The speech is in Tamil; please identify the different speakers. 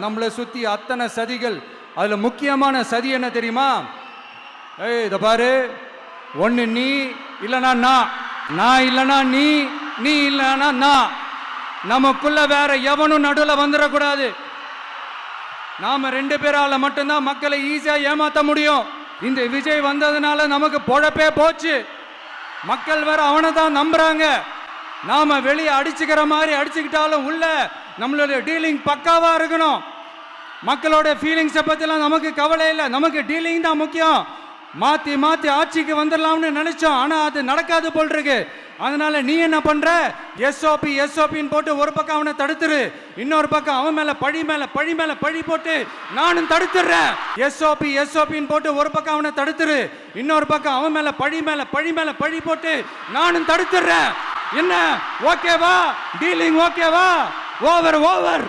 Speaker 1: நம்மளை சுத்தி அத்தனை சதிகள். அதுல முக்கியமான சதி என்ன தெரியுமா? இத பாரு, ஒன்னு நீ இல்லனா நான் இல்லனா நீ இல்லனா நான். நமக்குள்ள வேற எவனும் நடுவில் வந்துடக்கூடாது. நாம 2 பேரால மட்டும்தான் மக்களை ஈஸியா ஏமாத்த முடியும். இந்த விஜய் வந்ததுனால நமக்கு பொழப்பே போச்சு. மக்கள் வேற அவனை தான் நம்புறாங்க. நாம வெளியே அடிச்சுக்கிற மாதிரி அடிச்சுக்கிட்டாலும் உள்ள நம்மளுடைய டீலிங் பக்காவா இருக்கணும். மக்களோட ஃபீலிங்ஸை பத்திலாம் நமக்கு கவலை இல்லை. நமக்கு டீலிங் தான் முக்கியம். மாத்தி மாத்தி ஆட்சிக்கு வந்துடலாம்னு நினைச்சோம், ஆனா அது நடக்காது போல் இருக்கு. அதனால நீ என்ன பண்ற? எஸ்ஓபின்னு போட்டு ஒரு பக்கம் அவனை தடுத்துரு, இன்னொரு பக்கம் அவன் மேல பழி போட்டு நானும் தடுத்துறேன். எஸ்ஓபின்னு போட்டு ஒரு பக்கம் அவனை தடுத்துரு, இன்னொரு பக்கம் அவன் மேல பழி போட்டு நானும் தடுத்துறேன். என்ன ஓகேவா? டீலிங் ஓகேவா? ஓவர்.